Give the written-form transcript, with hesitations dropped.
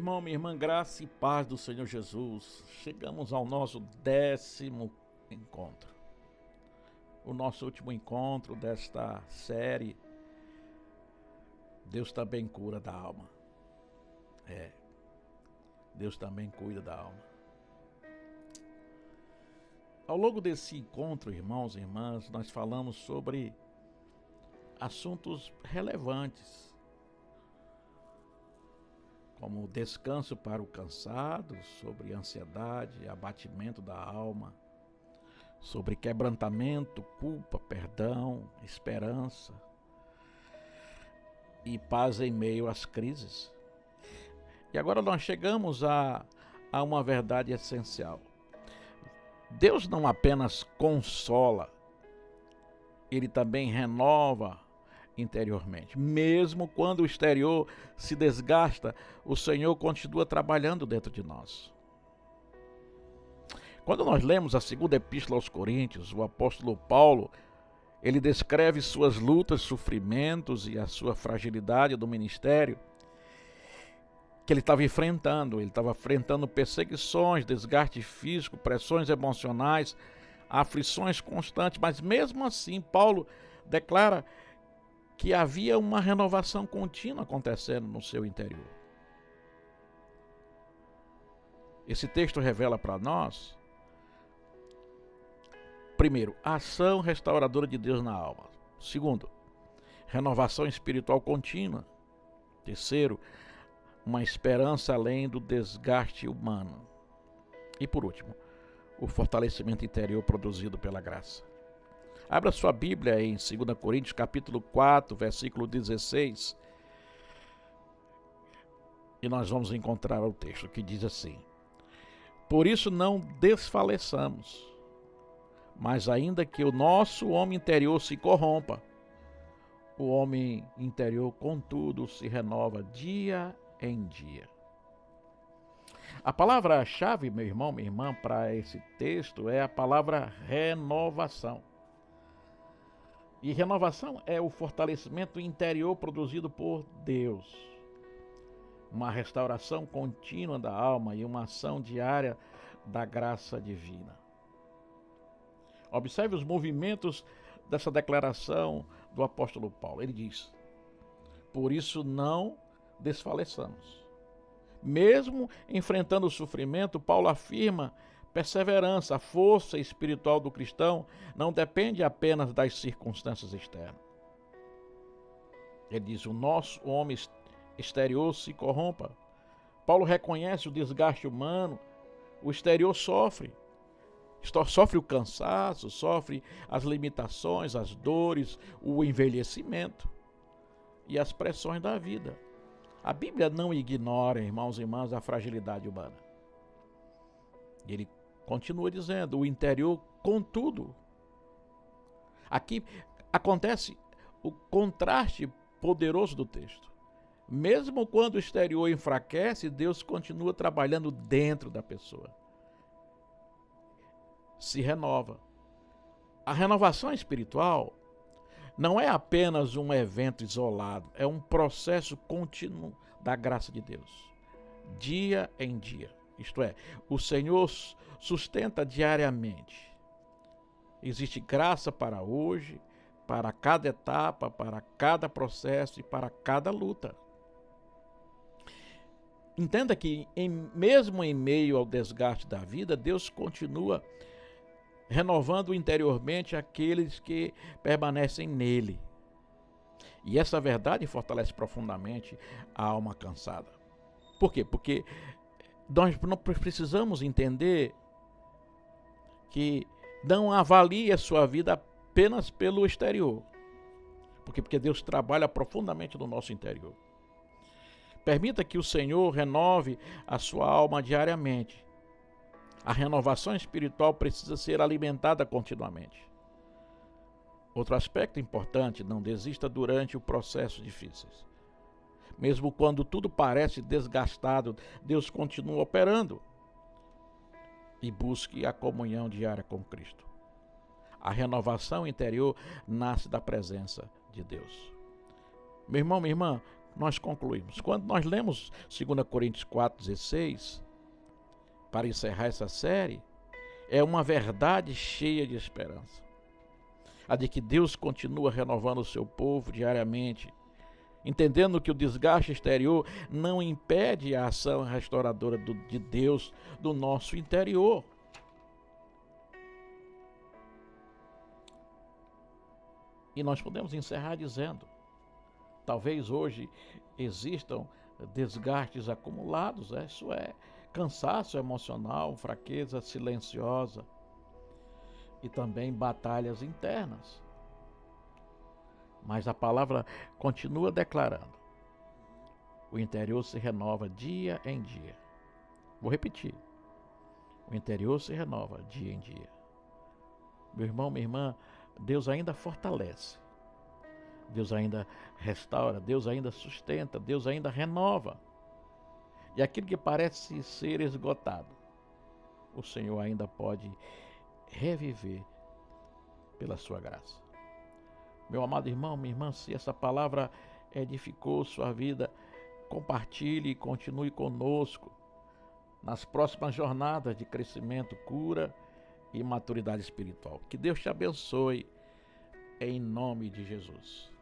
irmão, minha irmã, graça e paz do Senhor Jesus. Chegamos ao nosso 10º encontro. O nosso último encontro desta série. Deus também cura da alma. Deus também cuida da alma. Ao longo desse encontro, irmãos e irmãs, nós falamos sobre assuntos relevantes, como o descanso para o cansado, sobre ansiedade, abatimento da alma, sobre quebrantamento, culpa, perdão, esperança e paz em meio às crises. E agora nós chegamos a uma verdade essencial. Deus não apenas consola, Ele também renova interiormente. Mesmo quando o exterior se desgasta, o Senhor continua trabalhando dentro de nós. Quando nós lemos a segunda epístola aos Coríntios, o apóstolo Paulo, ele descreve suas lutas, sofrimentos e a sua fragilidade do ministério que ele estava enfrentando. Ele estava enfrentando perseguições, desgaste físico, pressões emocionais, aflições constantes, mas mesmo assim Paulo declara que havia uma renovação contínua acontecendo no seu interior. Esse texto revela para nós, primeiro, a ação restauradora de Deus na alma. Segundo, renovação espiritual contínua. Terceiro, uma esperança além do desgaste humano. E por último, o fortalecimento interior produzido pela graça. Abra sua Bíblia em 2 Coríntios capítulo 4, versículo 16. E nós vamos encontrar o texto que diz assim: por isso não desfaleçamos, mas ainda que o nosso homem interior se corrompa, o homem interior, contudo, se renova dia em dia. A palavra-chave, meu irmão, minha irmã, para esse texto é a palavra renovação. E renovação é o fortalecimento interior produzido por Deus. Uma restauração contínua da alma e uma ação diária da graça divina. Observe os movimentos dessa declaração do apóstolo Paulo. Ele diz: por isso não desfaleçamos. Mesmo enfrentando o sofrimento, Paulo afirma perseverança. A força espiritual do cristão não depende apenas das circunstâncias externas. Ele diz: o nosso homem exterior se corrompa. Paulo reconhece o desgaste humano. O exterior sofre o cansaço, sofre as limitações, as dores, o envelhecimento e as pressões da vida. A Bíblia não ignora, irmãos e irmãs, a fragilidade humana. Ele continua dizendo: o interior, contudo. Aqui acontece o contraste poderoso do texto. Mesmo quando o exterior enfraquece, Deus continua trabalhando dentro da pessoa. Se renova. A renovação espiritual não é apenas um evento isolado, é um processo contínuo da graça de Deus, dia em dia. Isto é, o Senhor sustenta diariamente. Existe graça para hoje, para cada etapa, para cada processo e para cada luta. Entenda que mesmo em meio ao desgaste da vida, Deus continua renovando interiormente aqueles que permanecem nele. E essa verdade fortalece profundamente a alma cansada. Por quê? Porque nós não precisamos entender que não avalie a sua vida apenas pelo exterior. Porque Deus trabalha profundamente no nosso interior. Permita que o Senhor renove a sua alma diariamente. A renovação espiritual precisa ser alimentada continuamente. Outro aspecto importante: não desista durante o processo difícil. Mesmo quando tudo parece desgastado, Deus continua operando. E busque a comunhão diária com Cristo. A renovação interior nasce da presença de Deus. Meu irmão, minha irmã, nós concluímos. Quando nós lemos 2 Coríntios 4,16, para encerrar essa série, é uma verdade cheia de esperança. A de que Deus continua renovando o seu povo diariamente, entendendo que o desgaste exterior não impede a ação restauradora de Deus do nosso interior. E nós podemos encerrar dizendo, talvez hoje existam desgastes acumulados, isso é cansaço emocional, fraqueza silenciosa e também batalhas internas. Mas a palavra continua declarando: o interior se renova dia em dia. Vou repetir: o interior se renova dia em dia. Meu irmão, minha irmã, Deus ainda fortalece, Deus ainda restaura, Deus ainda sustenta, Deus ainda renova. E aquilo que parece ser esgotado, o Senhor ainda pode reviver pela sua graça. Meu amado irmão, minha irmã, se essa palavra edificou sua vida, compartilhe e continue conosco nas próximas jornadas de crescimento, cura e maturidade espiritual. Que Deus te abençoe em nome de Jesus.